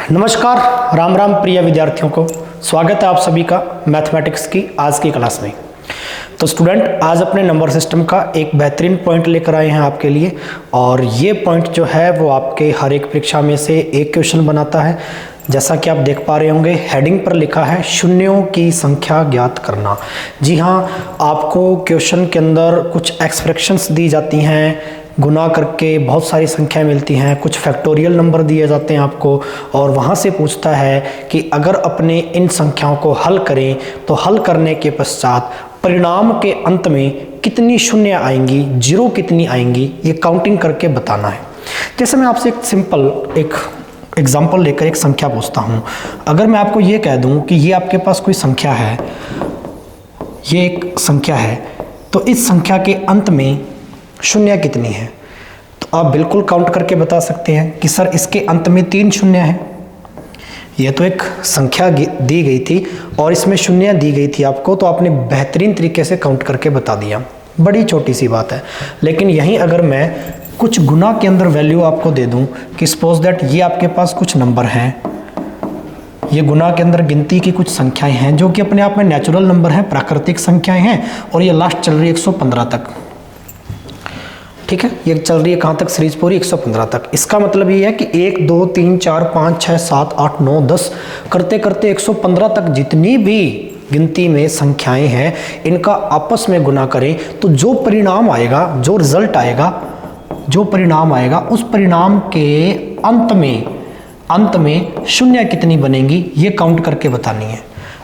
नमस्कार, राम राम प्रिय विद्यार्थियों को स्वागत है आप सभी का मैथमेटिक्स की आज की क्लास में। तो स्टूडेंट, आज अपने नंबर सिस्टम का एक बेहतरीन पॉइंट लेकर आए हैं आपके लिए, और ये पॉइंट जो है वो आपके हर एक परीक्षा में से एक क्वेश्चन बनाता है। जैसा कि आप देख पा रहे होंगे, हेडिंग पर लिखा है शून्यों की संख्या ज्ञात करना। जी हाँ, आपको क्वेश्चन के अंदर कुछ एक्सप्रेशंस दी जाती हैं, गुना करके बहुत सारी संख्याएं मिलती हैं, कुछ फैक्टोरियल नंबर दिए जाते हैं आपको, और वहाँ से पूछता है कि अगर अपने इन संख्याओं को हल करें तो हल करने के पश्चात परिणाम के अंत में कितनी शून्य आएंगी, जीरो कितनी आएंगी, ये काउंटिंग करके बताना है। जैसे मैं आपसे एक सिंपल एक एग्जाम्पल लेकर एक संख्या पूछता हूँ। अगर मैं आपको ये कह दूँ कि ये आपके पास कोई संख्या है, ये एक संख्या है, तो इस संख्या के अंत में शून्य कितनी है, तो आप बिल्कुल काउंट करके बता सकते हैं कि सर इसके अंत में 3 शून्य हैं। ये तो एक संख्या दी गई थी और इसमें शून्य दी गई थी आपको, तो आपने बेहतरीन तरीके से काउंट करके बता दिया। बड़ी छोटी सी बात है। लेकिन यहीं अगर मैं कुछ गुना के अंदर वैल्यू आपको दे दूं कि सपोज दैट ये आपके पास कुछ नंबर हैं, ये गुना के अंदर गिनती की कुछ संख्याएं हैं जो कि अपने आप में नेचुरल नंबर हैं, प्राकृतिक संख्याएं हैं, और ये लास्ट चल रही है 115 तक। ठीक है, ये चल रही है कहाँ तक सीरीज पूरी? 115 तक। इसका मतलब ये है कि 1 2 3 4 5 6 7 8 9 10 करते करते 115 तक जितनी भी गिनती में संख्याएं हैं, इनका आपस में गुना करें तो जो परिणाम आएगा, जो रिजल्ट आएगा, जो परिणाम आएगा, उस परिणाम के अंत में शून्य कितनी बनेंगी, ये काउंट करके बतानी है।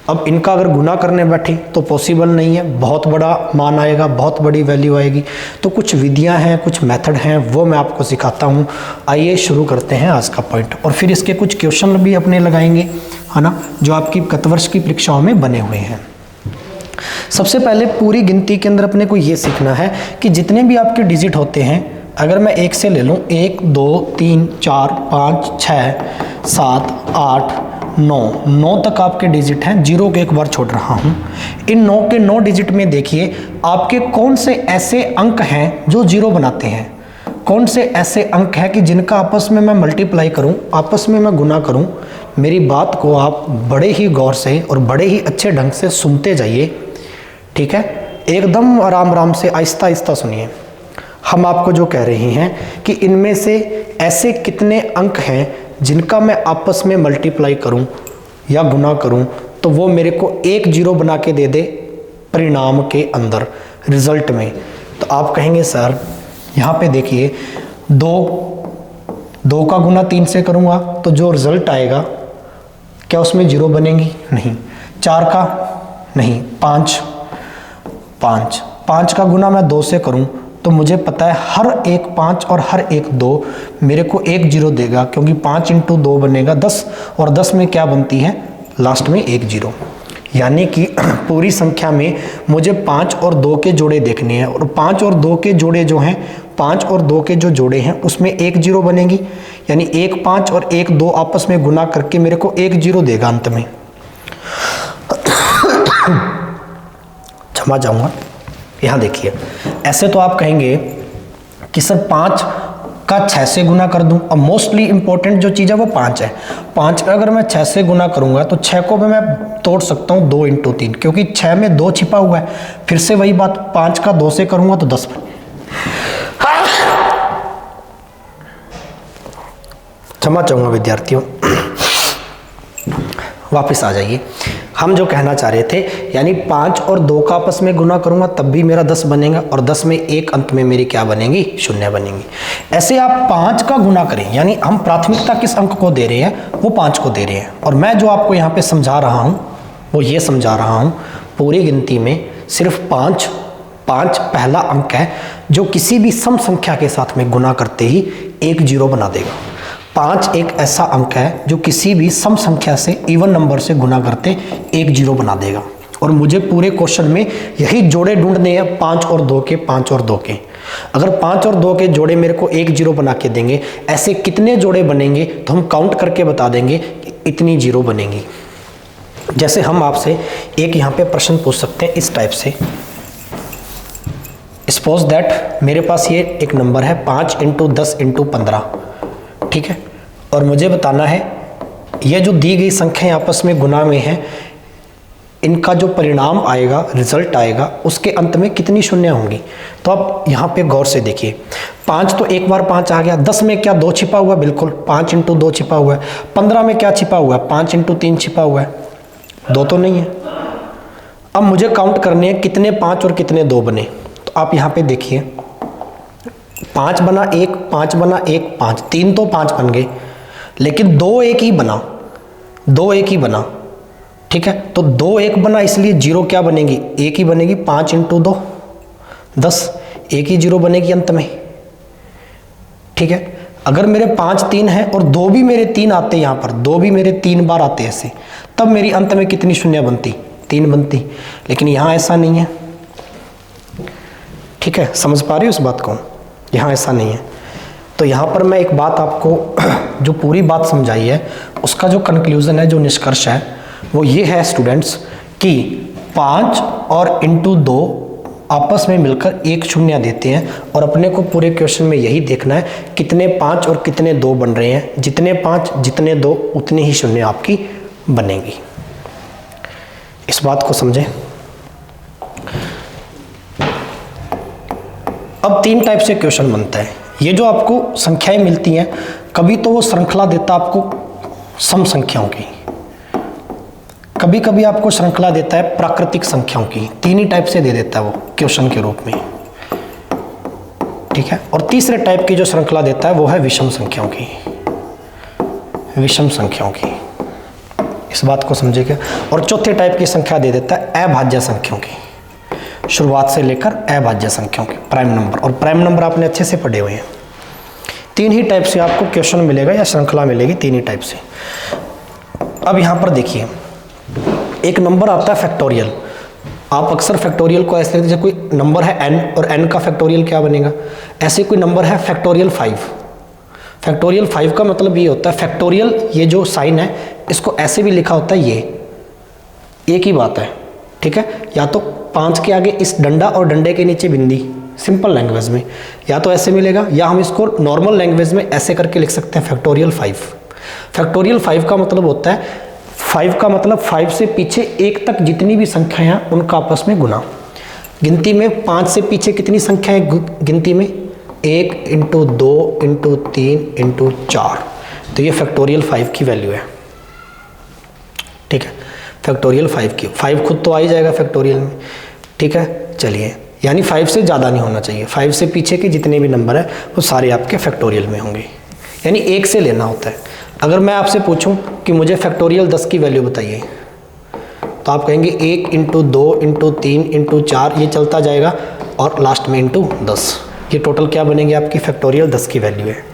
अब इनका अगर गुना करने बैठे तो पॉसिबल नहीं है, बहुत बड़ा मान आएगा, बहुत बड़ी वैल्यू आएगी। तो कुछ विधियां हैं, कुछ मेथड हैं, वो मैं आपको सिखाता हूं। आइए शुरू करते हैं आज का पॉइंट, और फिर इसके कुछ क्वेश्चन भी अपने लगाएंगे, है ना, जो आपकी गत वर्ष की परीक्षाओं में बने हुए हैं। सबसे पहले पूरी गिनती के अंदर अपने को ये सीखना है कि जितने भी आपके डिजिट होते हैं, अगर मैं 1 से ले लूँ, 1 2 3 4 5 6 7 8 9 तक आपके डिजिट हैं, जीरो के एक बार छोड़ रहा हूं। इन 9 के 9 डिजिट में देखिए आपके कौन से ऐसे अंक हैं जो जीरो बनाते हैं, कौन से ऐसे अंक हैं कि जिनका आपस में मैं मल्टीप्लाई करूं, आपस में मैं गुना करूं। मेरी बात को आप बड़े ही गौर से और बड़े ही अच्छे ढंग से सुनते जाइए, ठीक है, एकदम आराम आराम से आहिस्ता आहिस्ता सुनिए। हम आपको जो कह रहे हैं कि इनमें से ऐसे कितने अंक हैं जिनका मैं आपस में मल्टीप्लाई करूं या गुना करूं तो वो मेरे को एक जीरो बना के दे दे परिणाम के अंदर, रिजल्ट में। तो आप कहेंगे सर यहाँ पे देखिए, 2 का गुना 3 से करूँगा तो जो रिजल्ट आएगा क्या उसमें जीरो बनेंगी? नहीं। 4 का नहीं, 5 का गुना मैं 2 से करूँ तो मुझे पता है हर एक 5 और हर एक 2 मेरे को एक जीरो देगा, क्योंकि 5 × 2 बनेगा 10, और 10 में क्या बनती है? लास्ट में एक जीरो। यानी कि पूरी संख्या में मुझे 5 और 2 के जोड़े देखने हैं, और 5 और 2 के जोड़े जो हैं, 5 और 2 के जो जोड़े हैं उसमें एक जीरो बनेगी। यानी 1 5 और 1 2 आपस में गुना करके मेरे को एक जीरो देगा अंत में। क्षमा चाहूँगा, यहाँ देखिए, ऐसे तो आप कहेंगे कि सर 5 का 6 से गुना कर दूं। अब मोस्टली इंपॉर्टेंट जो चीज़ है वो 5 है। 5 का अगर मैं 6 से गुना करूंगा तो 6 को भी मैं तोड़ सकता हूँ 2 × 3, क्योंकि 6 में 2 छिपा हुआ है। फिर से वही बात, 5 का 2 से करूंगा तो 10। क्षमा चाहूँगा विद्यार्थियों, वापस आ जाइए। हम जो कहना चाह रहे थे, यानी 5 और 2 का आपस में गुना करूंगा तब भी मेरा 10 बनेगा, और 10 में एक अंत में मेरी क्या बनेगी? शून्य बनेंगी। ऐसे आप 5 का गुना करें, यानी हम प्राथमिकता किस अंक को दे रहे हैं? वो 5 को दे रहे हैं। और मैं जो आपको यहाँ पे समझा रहा हूँ वो ये समझा रहा हूँ, पूरी गिनती में सिर्फ 5 पहला अंक है जो किसी भी सम संख्या के साथ में गुना करते ही एक जीरो बना देगा। 5 एक ऐसा अंक है जो किसी भी सम संख्या से, इवन नंबर से गुना करते एक जीरो बना देगा। और मुझे पूरे क्वेश्चन में यही जोड़े ढूंढने हैं, 5 और 2 के, 5 और 2 के। अगर 5 और 2 के जोड़े मेरे को एक जीरो बना के देंगे, ऐसे कितने जोड़े बनेंगे तो हम काउंट करके बता देंगे कि इतनी जीरो बनेंगी। जैसे हम आपसे एक यहाँ पे प्रश्न पूछ सकते हैं इस टाइप से, सपोज दैट मेरे पास ये एक नंबर है 5 × 10 × 15, ठीक है, और मुझे बताना है ये जो दी गई संख्याएं आपस में गुना में है, इनका जो परिणाम आएगा, रिजल्ट आएगा, उसके अंत में कितनी शून्य होंगी। तो आप यहाँ पे गौर से देखिए, 5 तो एक बार 5 आ गया, 10 में क्या 2 छिपा हुआ है, बिल्कुल 5 × 2 छिपा हुआ है, 15 में क्या छिपा हुआ है, 5 × 3 छिपा हुआ है, 2 तो नहीं है। अब मुझे काउंट करने हैं कितने 5 और कितने 2 बने। तो आप यहाँ पे देखिए, 5 बना 1, 5 बना 1, 5, 3 तो 5 बन गए, लेकिन 2 1 ही बना, 2 1 ही बना, ठीक है। तो 2 1 बना, इसलिए 0 क्या बनेगी, 1 ही बनेगी। 5 × 2 10, 1 ही 0 बनेगी अंत में, ठीक है। अगर मेरे 5 3 है और 2 भी मेरे 3 आते यहाँ पर, 2 भी मेरे 3 बार आते ऐसे, तब मेरी अंत में कितनी शून्य बनती, 3 बनती। लेकिन यहाँ ऐसा नहीं है, ठीक है, समझ पा रहे हो इस बात को, यहाँ ऐसा नहीं है। तो यहाँ पर मैं एक बात आपको जो पूरी बात समझाई है, उसका जो कंक्लूजन है, जो निष्कर्ष है, वो ये है स्टूडेंट्स कि 5 और × 2 आपस में मिलकर एक शून्य देते हैं, और अपने को पूरे क्वेश्चन में यही देखना है कितने 5 और कितने 2 बन रहे हैं। जितने 5 जितने 2 उतनी ही शून्य आपकी बनेगी। इस बात को समझें। अब 3 टाइप से क्वेश्चन बनता है। ये जो आपको संख्याएं मिलती हैं, कभी तो वो श्रृंखला देता आपको सम संख्याओं की, कभी कभी आपको श्रृंखला देता है प्राकृतिक संख्याओं की। 3 ही टाइप से दे देता है वो क्वेश्चन के रूप में, ठीक है। और तीसरे टाइप की जो श्रृंखला देता है वो है विषम संख्याओं की, विषम संख्याओं की। इस बात को समझिएगा। और चौथे टाइप की संख्या दे देता है अभाज्य संख्याओं की, शुरुआत से लेकर अभाज्य संख्याओं के, प्राइम नंबर। और प्राइम नंबर आपने अच्छे से पढ़े हुए हैं। 3 ही टाइप से आपको क्वेश्चन मिलेगा या श्रृंखला मिलेगी, 3 ही टाइप से। अब यहाँ पर देखिए, एक नंबर आता है फैक्टोरियल। आप अक्सर फैक्टोरियल को ऐसे, जैसे कोई नंबर है n और n का फैक्टोरियल क्या बनेगा, ऐसे कोई नंबर है फैक्टोरियल 5। फैक्टोरियल 5 का मतलब ये होता है, फैक्टोरियल ये जो साइन है इसको ऐसे भी लिखा होता है, ये एक ही बात है, ठीक है। या तो 5 के आगे इस डंडा और डंडे के नीचे बिंदी, सिंपल लैंग्वेज में, या तो ऐसे मिलेगा, या हम इसको नॉर्मल लैंग्वेज में ऐसे करके लिख सकते हैं फैक्टोरियल 5। फैक्टोरियल 5 का मतलब होता है, 5 का मतलब 5 से पीछे 1 तक जितनी भी संख्याएं हैं उनका आपस में गुना। गिनती में 5 से पीछे कितनी संख्याएं गिनती में, 1 × 2 × 3 × 4। तो ये फैक्टोरियल 5 की वैल्यू है, ठीक है। फैक्टोरियल 5 की, 5 खुद तो आ ही जाएगा फैक्टोरियल में, ठीक है। चलिए, यानी 5 से ज़्यादा नहीं होना चाहिए, 5 से पीछे के जितने भी नंबर हैं वो सारे आपके फैक्टोरियल में होंगे, यानी 1 से लेना होता है। अगर मैं आपसे पूछूं कि मुझे फैक्टोरियल 10 की वैल्यू बताइए, तो आप कहेंगे 1 × 2 × 3 × 4, ये चलता जाएगा, और लास्ट में × 10। ये टोटल क्या बनेगी आपकी, फैक्टोरियल 10 की वैल्यू है।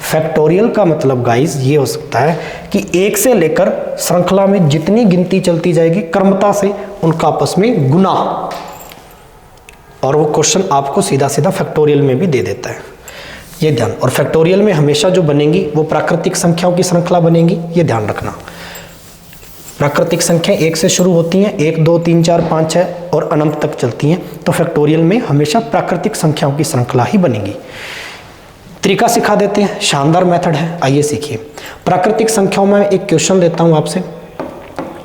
फैक्टोरियल का मतलब गाइस ये हो सकता है कि 1 से लेकर श्रृंखला में जितनी गिनती चलती जाएगी क्रमता से उनका आपस में गुना, और वो क्वेश्चन आपको सीधा सीधा फैक्टोरियल में भी दे देता है, ये ध्यान। और फैक्टोरियल में हमेशा जो बनेंगी वो प्राकृतिक संख्याओं की श्रृंखला बनेगी, ये ध्यान रखना। प्राकृतिक संख्या 1 से शुरू होती हैं, 1 2 3 4 5 6 और अनंत तक चलती हैं, तो फैक्टोरियल में हमेशा प्राकृतिक संख्याओं की श्रृंखला ही बनेगी। तरीका सिखा देते हैं, शानदार मेथड है, आइए सीखिए। प्राकृतिक संख्याओं में एक क्वेश्चन लेता हूं आपसे,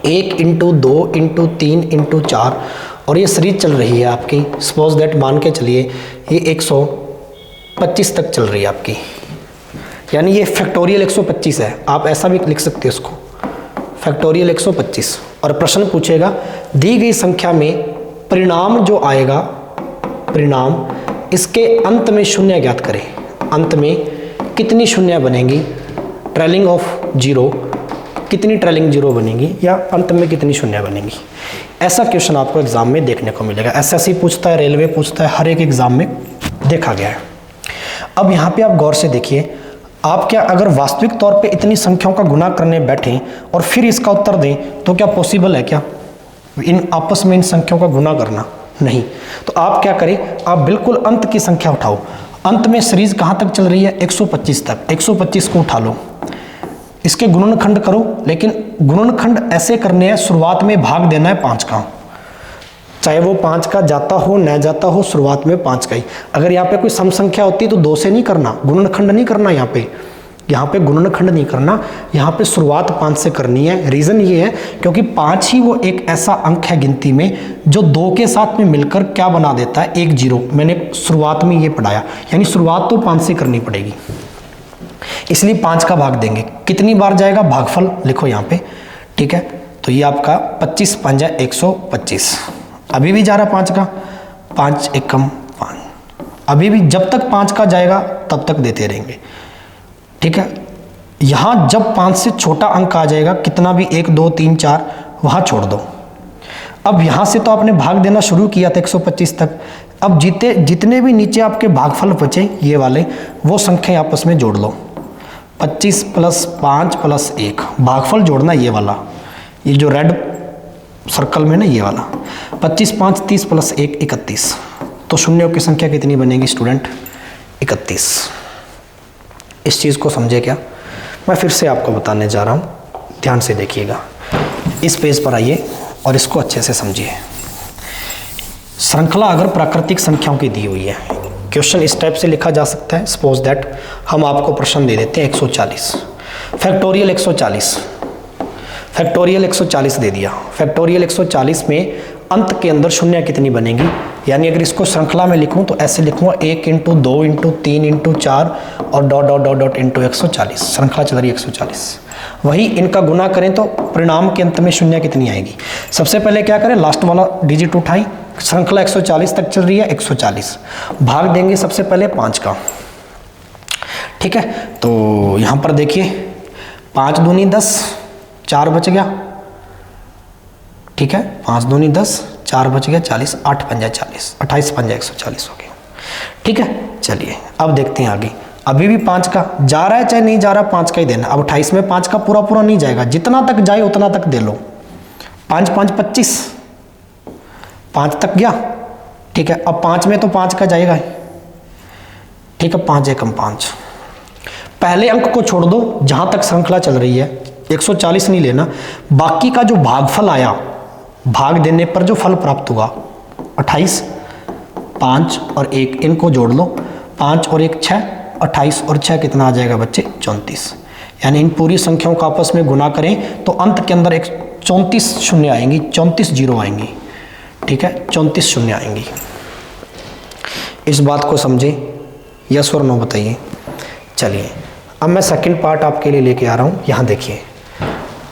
1 × 2 × 3 × 4, और ये सीरीज चल रही है आपकी, सपोज दैट मान के चलिए ये 125 तक चल रही है आपकी, यानी ये फैक्टोरियल 125 है। आप ऐसा भी लिख सकते हैं इसको, फैक्टोरियल 125। और प्रश्न पूछेगा, दी गई संख्या में परिणाम जो आएगा, परिणाम इसके अंत में शून्य ज्ञात करें। अंत में कितनी शून्य बनेंगी, ट्रेलिंग ऑफ 0, कितनी ट्रेलिंग 0 बनेगी, या अंत में कितनी शून्य बनेगी। ऐसा क्वेश्चन आपको एग्जाम में देखने को मिलेगा। एसएससी पूछता है, रेलवे पूछता है, हर एक एग्जाम में देखा गया है। अब यहाँ पे आप गौर से देखिए, आप क्या अगर वास्तविक तौर पे इतनी संख्याओं का गुना करने बैठें और फिर इसका उत्तर दें, तो क्या पॉसिबल है क्या इन आपस में इन संख्याओं का गुना करना? नहीं। तो आप क्या करें, आप बिल्कुल अंत की संख्या उठाओ। अंत में सीरीज कहाँ तक चल रही है, 125 तक। 125 को उठा लो, इसके गुणनखंड करो, लेकिन गुणनखंड ऐसे करने हैं, शुरुआत में भाग देना है 5 का, चाहे वो 5 का जाता हो न जाता हो, शुरुआत में 5 का ही। अगर यहाँ पे कोई सम संख्या होती है तो 2 से नहीं करना, गुणनखंड नहीं करना यहाँ पे, यहाँ पे गुणनखंड नहीं करना, यहाँ पे शुरुआत 5 से करनी है। रीज़न ये है क्योंकि 5 ही वो एक ऐसा अंक है गिनती में जो 2 के साथ में मिलकर क्या बना देता है, 1 0। मैंने शुरुआत में ये पढ़ाया, यानी शुरुआत तो 5 से करनी पड़ेगी, इसलिए 5 का भाग देंगे। कितनी बार जाएगा, भागफल लिखो यहाँ पे, ठीक है। तो ये आपका 25 5 125, अभी भी जा रहा 5 का, 5 एकम 5, अभी भी जब तक 5 का जाएगा तब तक देते रहेंगे, ठीक है। यहाँ जब 5 से छोटा अंक आ जाएगा, कितना भी 1 2 3 4, वहाँ छोड़ दो। अब यहाँ से तो आपने भाग देना शुरू किया था 125 तक, अब जितने भी नीचे आपके भागफल बचे ये वाले, वो संख्या आपस में जोड़ लो। 25 + 5 + 1, भागफल जोड़ना ये वाला, ये जो रेड सर्कल में ना ये वाला, 25 5 30 + 1 31। तो शून्यों की संख्या कितनी बनेगी स्टूडेंट, 31। इस चीज़ को समझे क्या, मैं फिर से आपको बताने जा रहा हूँ, ध्यान से देखिएगा। इस पेज पर आइए और इसको अच्छे से समझिए। श्रृंखला अगर प्राकृतिक संख्याओं की दी हुई है, क्वेश्चन इस टाइप से लिखा जा सकता है। सपोज दैट हम आपको प्रश्न दे देते हैं 140, फैक्टोरियल 140, फैक्टोरियल 140 दे दिया। फैक्टोरियल 140 में अंत के अंदर शून्य कितनी बनेगी, यानी अगर इसको श्रृंखला में लिखूं तो ऐसे लिखूंगा 1 × 2 × 3 × 4 और dot dot dot dot into 140, श्रृंखला चल रही है 140। वही इनका गुना करें तो परिणाम के अंत में शून्य कितनी आएगी। सबसे पहले क्या करें, लास्ट वाला डिजिट उठाई, श्रृंखला 140 तक चल रही है, 140 भाग देंगे सबसे पहले 5 का, ठीक है। तो यहाँ पर देखिए 5 दूनी 10, 4 बच गया, ठीक है। 5 दूनी 10, 4 बच गया 40, 8 पंजा 40, 28 पंजा 140 हो गया, ठीक है। चलिए अब देखते हैं आगे, अभी भी 5 का जा रहा है चाहे नहीं जा रहा, 5 का ही देना। अब 28 में 5 का पूरा पूरा नहीं जाएगा, जितना तक जाए उतना तक दे लो। 5 5 25, 5 तक गया, ठीक है। अब 5 में तो 5 का जाएगा, ठीक है। 5 एकम 5, पहले अंक को छोड़ दो जहां तक श्रृंखला चल रही है, 140 नहीं लेना। बाकी का जो भागफल आया, भाग देने पर जो फल प्राप्त हुआ 28, 5 और 1 इनको जोड़ लो, 5 और 1 6, 28 और 6 कितना आ जाएगा बच्चे, 34। यानी इन पूरी संख्याओं का आपस में गुना करें तो अंत के अंदर 34 शून्य आएंगी, 34 जीरो आएंगी, ठीक है। 34 शून्य आएंगी। इस बात को समझे, यस और नो बताइए। चलिए अब मैं सेकंड पार्ट आपके लिए लेके आ रहा हूँ। यहाँ देखिए,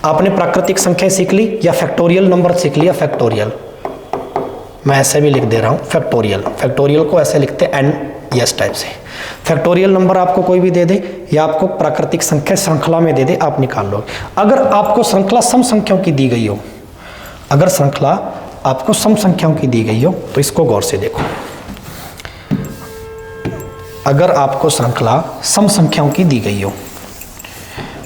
आपने प्राकृतिक संख्या सीख ली या फैक्टोरियल नंबर सीख लिया। फैक्टोरियल मैं ऐसे भी लिख दे रहा हूँ, फैक्टोरियल, फैक्टोरियल को ऐसे लिखते हैं एन एस टाइप से। फैक्टोरियल नंबर आपको कोई भी दे दे या आपको प्राकृतिक संख्या श्रृंखला में दे दे, आप निकाल लो। अगर आपको श्रृंखला सम संख्याओं की दी गई हो, अगर श्रृंखला आपको सम संख्याओं की दी गई हो तो इसको गौर से देखो। अगर आपको श्रृंखला सम संख्याओं की दी गई हो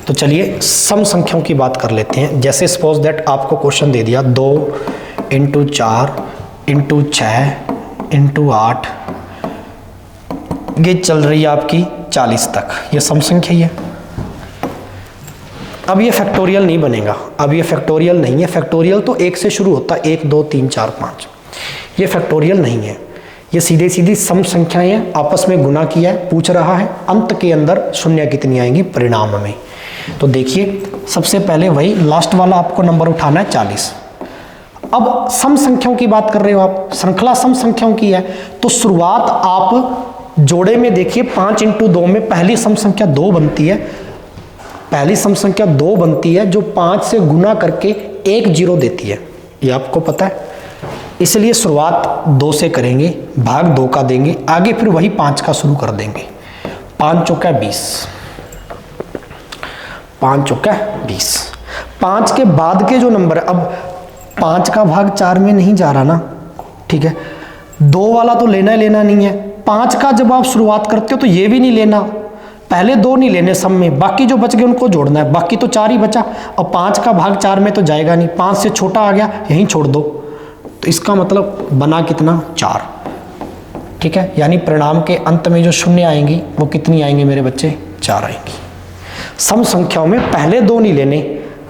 तो चलिए सम संख्याओं की बात कर लेते हैं। जैसे सपोज दैट आपको क्वेश्चन दे दिया 2 × 4 × 6 × 8, ये चल रही है आपकी 40 तक, ये सम संख्या ही है। अब ये फैक्टोरियल नहीं बनेगा, अब ये फैक्टोरियल नहीं है। फैक्टोरियल तो 1 से शुरू होता है, 1 2 3 4 5, ये फैक्टोरियल नहीं है। ये सीधे सीधी सम संख्याएं हैं, आपस में गुना किया है, पूछ रहा है अंत के अंदर शून्य कितनी आएंगी परिणाम में। तो देखिए सबसे पहले वही लास्ट वाला आपको नंबर उठाना है 40। अब सम संख्याओं की बात कर रहे हो आप, श्रृंखला सम संख्याओं की है, तो शुरुआत आप जोड़े में देखिए 5 × 2 में पहली सम संख्या 2 बनती है, पहली सम संख्या 2 बनती है जो 5 से गुना करके 1 0 देती है, ये आपको पता है। इसलिए शुरुआत 2 से करेंगे, भाग 2 का देंगे, आगे फिर वही 5 का शुरू कर देंगे। 5 चौका 20, 5 चौका 20। 5 के बाद के जो नंबर है, अब 5 का भाग 4 में नहीं जा रहा ना, ठीक है। 2 वाला तो लेना ही लेना नहीं है। 5 का जब आप शुरुआत करते हो तो ये भी नहीं लेना, पहले 2 नहीं लेने सम में, बाकी जो बच गए उनको जोड़ना है, बाकी तो 4 ही बचा। अब 5 का भाग 4 में तो जाएगा नहीं, 5 से छोटा आ गया, यहीं छोड़ दो। तो इसका मतलब बना कितना, 4, ठीक है। यानी परिणाम के अंत में जो शून्य आएंगी वो कितनी आएंगी मेरे बच्चे, 4 आएंगी। सम संख्याओं में पहले 2 नहीं लेने,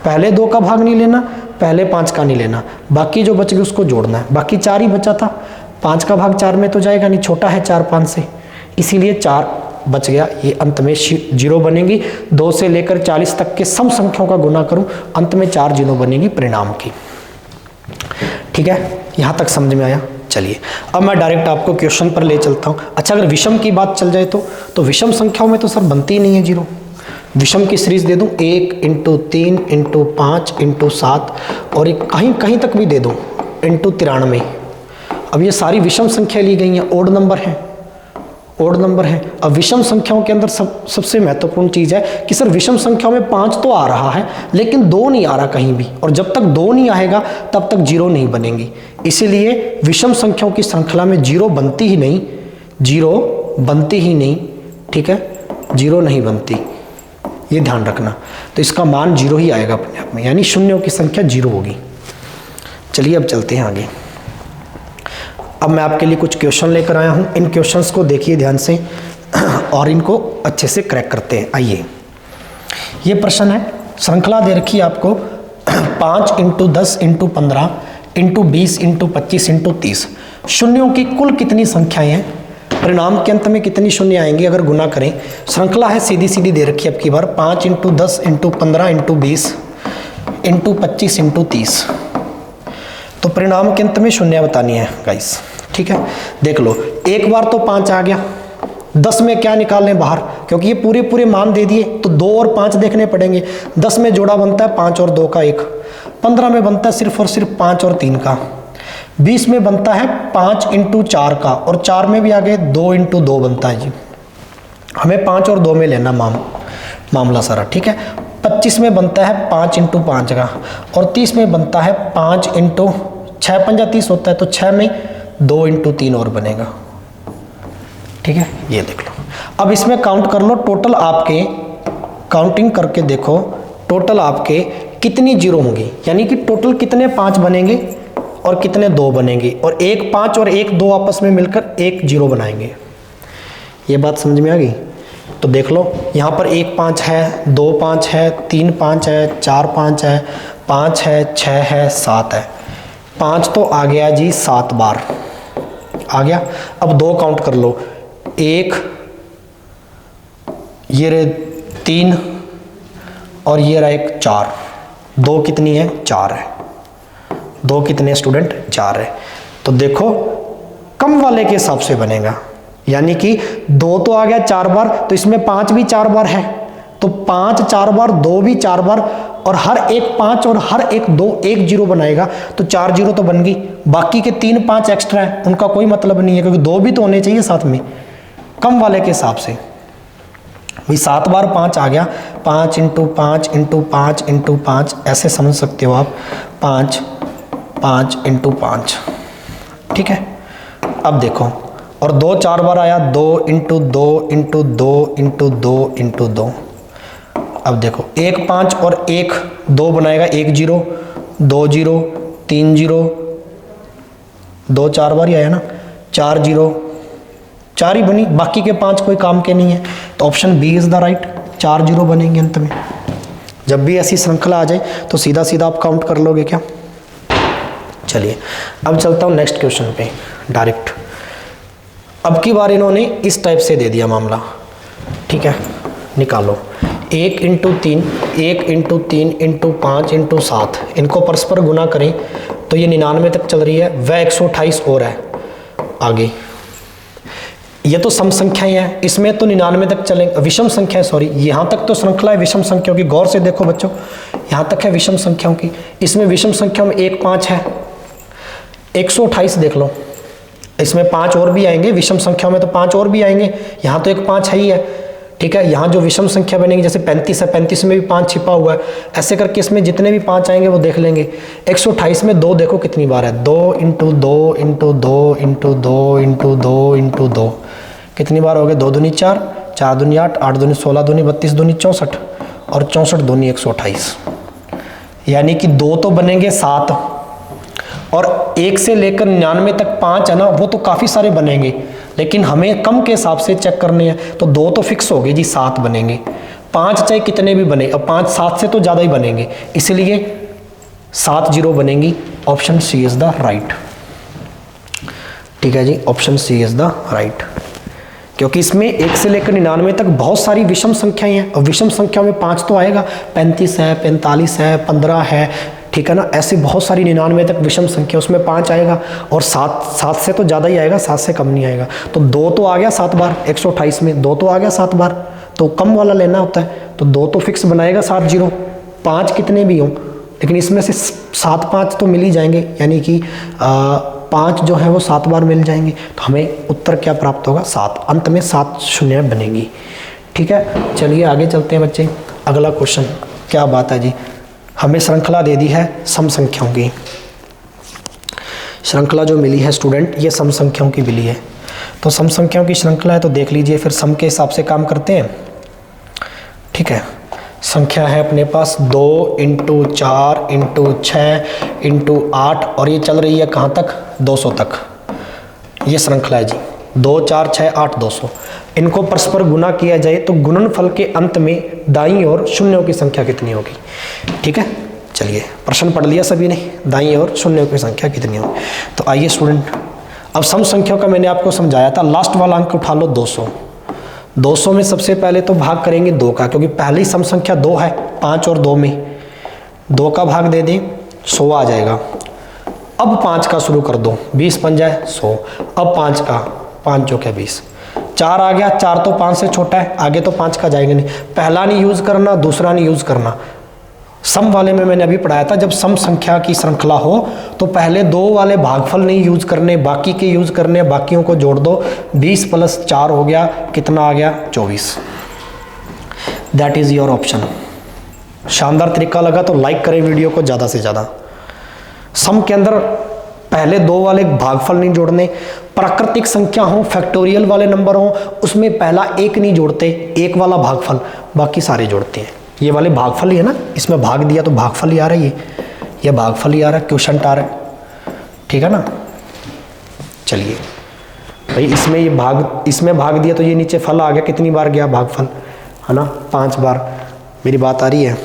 पहले 2 का भाग नहीं लेना, पहले 5 का नहीं लेना, बाकी जो बच गए उसको जोड़ना है। बाकी 4 ही बचा था, 5 का भाग 4 में तो जाएगा नहीं, छोटा है 4 5 से, इसीलिए 4 बच गया, ये अंत में 0 बनेगी। 2 से लेकर 40 तक के सम संख्याओं का गुना करूं, अंत में 4 0 बनेगी परिणाम की। ठीक है, यहां तक समझ में आया। चलिए अब मैं डायरेक्ट आपको क्वेश्चन पर ले चलता हूं। अच्छा, अगर विषम की बात चल जाए तो विषम संख्याओं में तो सर बनती ही नहीं है 0। विषम की सीरीज दे दूं 1 × 3 × 5 × 7 और एक कहीं कहीं तक भी दे दूं × 93। अब ये सारी विषम संख्या ली गई हैं, ओड नंबर है, ओड नंबर है। अब विषम संख्याओं के अंदर सबसे महत्वपूर्ण चीज़ है कि सर विषम संख्याओं में 5 तो आ रहा है लेकिन 2 नहीं आ रहा कहीं भी, और जब तक 2 नहीं आएगा तब तक 0 नहीं बनेंगी। इसीलिए विषम संख्याओं की श्रृंखला में 0 बनती ही नहीं, 0 बनती ही नहीं। ठीक है, 0 नहीं बनती, ये ध्यान रखना। तो इसका मान 0 ही आएगा अपने आप में, यानी शून्यों की संख्या 0 होगी। चलिए अब चलते हैं आगे। अब मैं आपके लिए कुछ क्वेश्चन लेकर आया हूं, इन क्वेश्चंस को देखिए ध्यान से और इनको अच्छे से क्रैक करते हैं। आइए, ये प्रश्न है, श्रृंखला दे रखी है आपको 5 × 10 × 15 × 20 × 25 × 30। शून्यों की कुल कितनी संख्याएं हैं, परिणाम के अंत में कितनी शून्य आएंगी अगर गुना करें। श्रृंखला है सीधी सीधी दे रखी है, अब की बार 5 × 10 × 15 × 20 × 25 × 30। तो परिणाम के अंत में शून्य बतानी है गाइस। ठीक है, देख लो, एक बार तो 5 आ गया, 10 में क्या निकाल लें बाहर, क्योंकि ये पूरे पूरे मान दे दिए तो 2 और 5 देखने पड़ेंगे। 10 में जोड़ा बनता है 5 और 2 का 1, 15 में बनता है सिर्फ और सिर्फ 5 और 3 का, 20 में बनता है 5 × 4 का, और 4 में भी आगे 2 × 2 बनता है जी। हमें 5 और 2 में लेना मामला सारा। ठीक है, 25 में बनता है 5 × 5 का, और 30 में बनता है 5 × 6 5 30 होता है, तो 6 में 2 × 3 और बनेगा। ठीक है, ये देख लो। अब इसमें काउंट कर लो, टोटल आपके काउंटिंग करके देखो, टोटल आपके कितनी 0 होंगी, यानी कि टोटल कितने 5 बनेंगे और कितने 2 बनेंगे, और एक 5 और एक 2 आपस में मिलकर एक 0 बनाएंगे। ये बात समझ में आ गई? तो देख लो, यहाँ पर 1 5 है, 2 5 है, 3 5 है, 4 5 है, 5 है, 6 है, 7 है। 5 तो आ गया जी 7 बार आ गया। अब 2 काउंट कर लो, 1, ये रहे 3 और ये रहा एक 4। 2 कितनी है? 4 है। 2 कितने स्टूडेंट? 4 है। तो देखो कम वाले के हिसाब से बनेगा, यानी कि 2 तो आ गया 4 बार, तो इसमें 5 भी 4 बार है, तो 5 4 बार, 2 भी 4 बार, और हर एक 5 और हर एक 2 एक 0 बनाएगा, तो 4 0 तो बन गई। बाकी के 3 5 एक्स्ट्रा है, उनका कोई मतलब नहीं है, क्योंकि 2 भी तो होने चाहिए साथ में, कम वाले के हिसाब से। भाई 7 बार 5 आ गया, 5 × 5 × 5 × 5, ऐसे समझ सकते हो आप, 5 5 × 5। ठीक है, अब देखो, और 2 4 बार आया, 2 × 2 × 2 × 2 × 2। अब देखो, 1 5 और 1 2 बनाएगा, 1 0 2 0 3 0, 2 4 बार ही आया ना, 4 0 4 ही बनी, बाकी के 5 कोई काम के नहीं है, तो option B is the right, 4 0 बनेंगे अंत में। जब भी ऐसी श्रृंखला आ जाए तो सीधा सीधा आप काउंट कर लोगे क्या? चलिए अब चलता हूँ नेक्स्ट क्वेश्चन पे डायरेक्ट। अब की बार इन्होंने इस टाइप से दे दिया मामला। ठीक है, निकालो, 1 × 3 1 × 3 × 5 × 7, इनको परस्पर गुना करें तो ये 99 तक चल रही है, वह 128 और है आगे। ये तो सम संख्याएं हैं, इसमें तो 99 तक चलेंगे, विषम संख्या सॉरी, यहाँ तक तो श्रृंखला है विषम संख्याओं की। गौर से देखो बच्चों, यहाँ तक है विषम संख्याओं की, इसमें विषम संख्याओं में 1 5 है, 128 देख लो, इसमें 5 और भी आएंगे, विषम संख्याओं में तो 5 और भी आएंगे, यहाँ तो एक 5 है ही है। ठीक है, यहाँ जो विषम संख्या बनेगी, जैसे 35 है, 35 में भी 5 छिपा हुआ है, ऐसे करके इसमें जितने भी 5 आएंगे वो देख लेंगे। 128 में 2 देखो कितनी बार है, 2 × 2 × 2 × 2 × 2 × 2, कितनी बार हो गए? 2 दूनी 4, 4 दूनी 8, 8 दूनी 16, दूनी 32, दूनी 64, और 64 दूनी 128, यानी कि 2 तो बनेंगे 7, और 1 से लेकर 99 तक 5 है ना, वो तो काफ़ी सारे बनेंगे, लेकिन हमें कम के हिसाब से चेक करने हैं, तो 2 तो फिक्स हो गए जी, 7 बनेंगे। 5 चाहे कितने भी बने, अब 5 7 से तो ज़्यादा ही बनेंगे, इसलिए 7 0 बनेंगी। Option c is the right. ठीक है जी, option c is the right. क्योंकि इसमें 1 से लेकर 99 तक बहुत सारी विषम संख्याएं हैं और विषम संख्या में 5 तो आएगा, 35 है, 45 है, 15 है, ठीक है ना। ऐसी बहुत सारी 99 तक विषम संख्या, उसमें 5 आएगा और 7 से तो ज़्यादा ही आएगा, 7 से कम नहीं आएगा। तो 2 तो आ गया 7 बार, 128 में 2 तो आ गया 7 बार, तो कम वाला लेना होता है। तो 2 तो फिक्स बनाएगा 7 0, 5 कितने भी हों, लेकिन इसमें से 7 5 तो मिल ही जाएंगे, यानी कि 5 जो है वो 7 बार मिल जाएंगे। तो हमें उत्तर क्या प्राप्त होगा? 7। अंत में 7 शून्य बनेगी। ठीक है, चलिए आगे चलते हैं बच्चे। अगला क्वेश्चन, क्या बात है जी, हमें श्रृंखला दे दी है सम संख्याओं की। श्रृंखला जो मिली है स्टूडेंट, ये सम संख्याओं की मिली है। तो सम संख्याओं की श्रृंखला है, तो देख लीजिए फिर सम के हिसाब से काम करते हैं। ठीक है, संख्या है अपने पास 2 × 4 × 6 × 8 और ये चल रही है कहाँ तक? 200 तक। ये श्रृंखला है जी, 2 4 6 8 200। इनको परस्पर गुना किया जाए तो गुणनफल के अंत में दाईं ओर शून्यों की संख्या कितनी होगी? ठीक है, चलिए प्रश्न पढ़ लिया सभी ने, दाईं ओर शून्यों की संख्या कितनी होगी। तो आइए स्टूडेंट, अब सम संख्याओं का मैंने आपको समझाया था, लास्ट वाला अंक उठा लो 200। 200 में सबसे पहले तो भाग करेंगे 2 का, क्योंकि पहली सम संख्या 2 है, 5 और 2 में 2 का भाग दे दें 100 आ जाएगा। अब 5 का शुरू कर दो, 20 बन जाए 100। अब 5 का, 5 जो क्या 20, 4 आ गया, 4 तो 5 से छोटा है, आगे तो 5 का जाएगा नहीं। पहला नहीं यूज़ करना, दूसरा नहीं यूज़ करना। सम वाले में मैंने अभी पढ़ाया था, जब सम संख्या की श्रृंखला हो तो पहले 2 वाले भागफल नहीं यूज करने, बाकी के यूज करने, बाकियों को जोड़ दो। 20 + 4 हो गया, कितना आ गया? 24। That is your option. शानदार तरीका लगा तो लाइक करें वीडियो को ज़्यादा से ज़्यादा। सम के अंदर पहले 2 वाले भागफल नहीं जोड़ने, प्राकृतिक संख्या हो, फैक्टोरियल वाले नंबर हो, उसमें पहला 1 नहीं जोड़ते, 1 वाला भागफल, बाकी सारे जोड़ते हैं। ये वाले भागफल ही है ना, इसमें भाग दिया तो भागफल ही आ रहा है, ये भागफल ही आ रहा है, क्वोशंट आ रहा है। ठीक है ना, चलिए भाई इसमें भाग दिया तो ये नीचे फल आ गया, कितनी बार गया भागफल, है ना? 5 बार। मेरी बात आ रही है?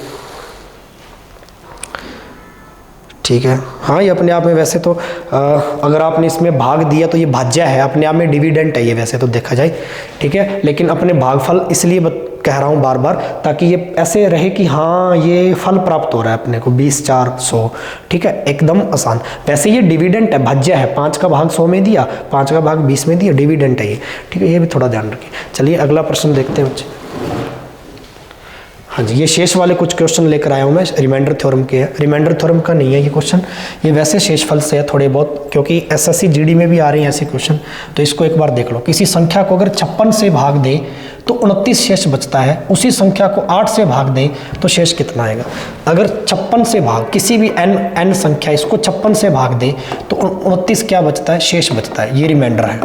ठीक है, हाँ ये अपने आप में वैसे तो अगर आपने इसमें भाग दिया तो ये भाज्य है, अपने आप में डिविडेंट है ये वैसे तो देखा जाए। ठीक है, लेकिन अपने भागफल इसलिए कह रहा हूँ बार बार ताकि ये ऐसे रहे कि हाँ ये फल प्राप्त हो रहा है अपने को, 20 4 100। ठीक है, एकदम आसान। वैसे ये डिविडेंट है, भाज्य है, 5 का भाग 100 में दिया, 5 का भाग 20 में दिया, डिविडेंट है ये। ठीक है, ये भी थोड़ा ध्यान रखिए। चलिए अगला प्रश्न देखते हैं बच्चे। हाँ जी, ये शेष वाले कुछ क्वेश्चन लेकर आया हूँ मैं, रिमाइंडर थ्योरम के है। रिमाइंडर थ्योरम का नहीं है ये क्वेश्चन, ये वैसे शेषफल से है थोड़े बहुत, क्योंकि एसएससी जीडी में भी आ रहे हैं ऐसे क्वेश्चन। तो इसको एक बार देख लो। किसी संख्या को अगर 56 से भाग दे तो 29 शेष बचता है, उसी संख्या को 8 से भाग दे तो शेष कितना आएगा? अगर 56 से भाग, किसी भी n संख्या, इसको 56 से भाग दे तो 29 क्या बचता है? शेष बचता है। ये रिमाइंडर है,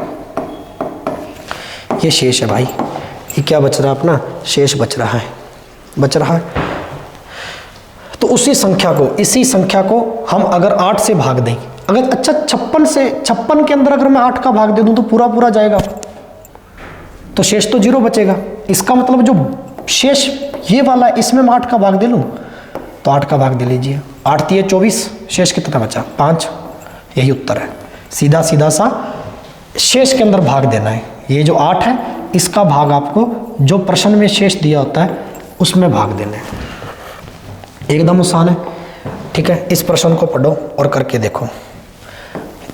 ये शेष है भाई। ये क्या बच रहा है अपना? शेष बच रहा है, बच रहा है। तो इसी संख्या को हम अगर 8 से भाग दें, अगर अच्छा 56 के अंदर अगर मैं 8 का भाग दे दूं तो पूरा जाएगा, तो शेष तो 0 बचेगा। इसका मतलब जो शेष ये वाला है, इसमें मैं 8 का भाग दे लूं तो 8 का भाग दे लीजिए, 8 × 24, शेष कितना बचा? 5। यही उत्तर है। सीधा सा शेष के अंदर भाग देना है। ये जो 8 है इसका भाग आपको जो प्रश्न में शेष दिया होता है उसमें भाग देना है। एकदम आसान है। ठीक है, इस प्रश्न को पढ़ो और करके देखो।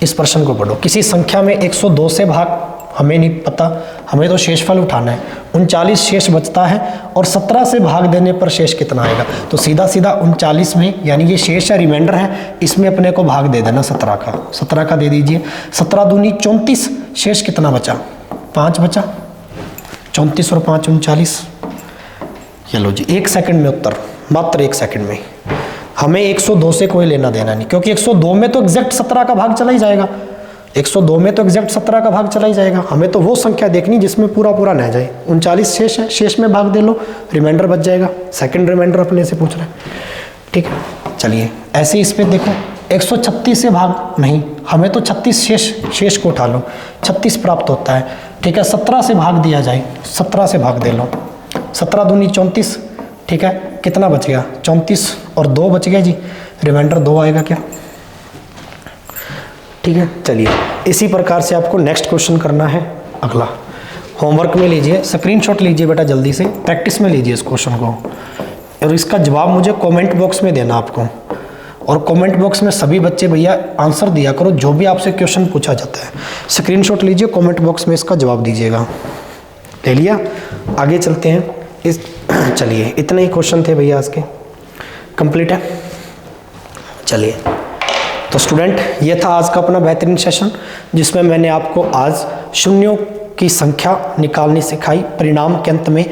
इस प्रश्न को पढ़ो। किसी संख्या में 102 से भाग, हमें नहीं पता, हमें तो शेषफल उठाना है। 39 शेष बचता है और 17 से भाग देने पर शेष कितना आएगा? तो सीधा 39 में, यानी ये शेष है, रिमाइंडर है, इसमें अपने को भाग दे देना 17 का दे दीजिए। 17 दूनी 34, शेष कितना बचा? 5 बचा। 34 और 5 39। चलो जी, 1 सेकंड में उत्तर, मात्र 1 सेकंड में। हमें 102 से कोई लेना देना नहीं, क्योंकि 102 में तो एग्जैक्ट 17 का भाग चला ही जाएगा। 102 में तो एग्जैक्ट 17 का भाग चला ही जाएगा। हमें तो वो संख्या देखनी जिसमें पूरा न जाए। 39 शेष है, शेष में भाग दे लो, रिमाइंडर बच जाएगा। सेकंड रिमाइंडर अपने से पूछ रहे हैं। ठीक है, चलिए ऐसे इस पे देखो, 136 से भाग नहीं, हमें तो 36 शेष को उठा लो, 36 प्राप्त होता है। ठीक है, 17 से भाग दिया जाए, 17 से भाग दे लो। 17 दूनी 34। ठीक है, कितना बच गया? 34 और 2 बच गया जी, रिमाइंडर 2 आएगा क्या? ठीक है, चलिए इसी प्रकार से आपको नेक्स्ट क्वेश्चन करना है। अगला होमवर्क में लीजिए, स्क्रीनशॉट लीजिए बेटा, जल्दी से प्रैक्टिस में लीजिए इस क्वेश्चन को, और इसका जवाब मुझे कमेंट बॉक्स में देना आपको। और कमेंट बॉक्स में सभी बच्चे भैया आंसर दिया करो, जो भी आपसे क्वेश्चन पूछा जाता है स्क्रीनशॉट लीजिए, कमेंट बॉक्स में इसका जवाब दीजिएगा। ले लिया, आगे चलते हैं। इस चलिए, इतने ही क्वेश्चन थे भैया आज के, कंप्लीट है। चलिए, तो स्टूडेंट ये था आज का अपना बेहतरीन सेशन, जिसमें मैंने आपको आज शून्यों की संख्या निकालनी सिखाई, परिणाम के अंत में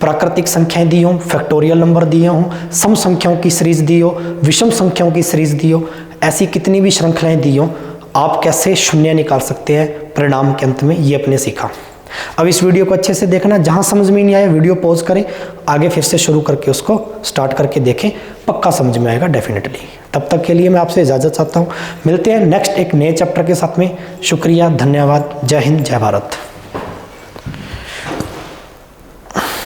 प्राकृतिक संख्याएं दी हों, फैक्टोरियल नंबर दिए हों, सम संख्याओं की सीरीज दी हो, विषम संख्याओं की सीरीज दी हो, ऐसी कितनी भी श्रृंखलाएं दी हो, आप कैसे शून्य निकाल सकते हैं परिणाम के अंत में, ये अपने सीखा। अब इस वीडियो को अच्छे से देखना, जहां समझ में नहीं आया वीडियो पॉज करें, आगे फिर से शुरू करके उसको स्टार्ट करके देखें, पक्का समझ में आएगा डेफिनेटली। तब तक के लिए मैं आपसे इजाज़त चाहता हूं, मिलते हैं नेक्स्ट एक नए चैप्टर के साथ में। शुक्रिया, धन्यवाद, जय हिंद, जय भारत।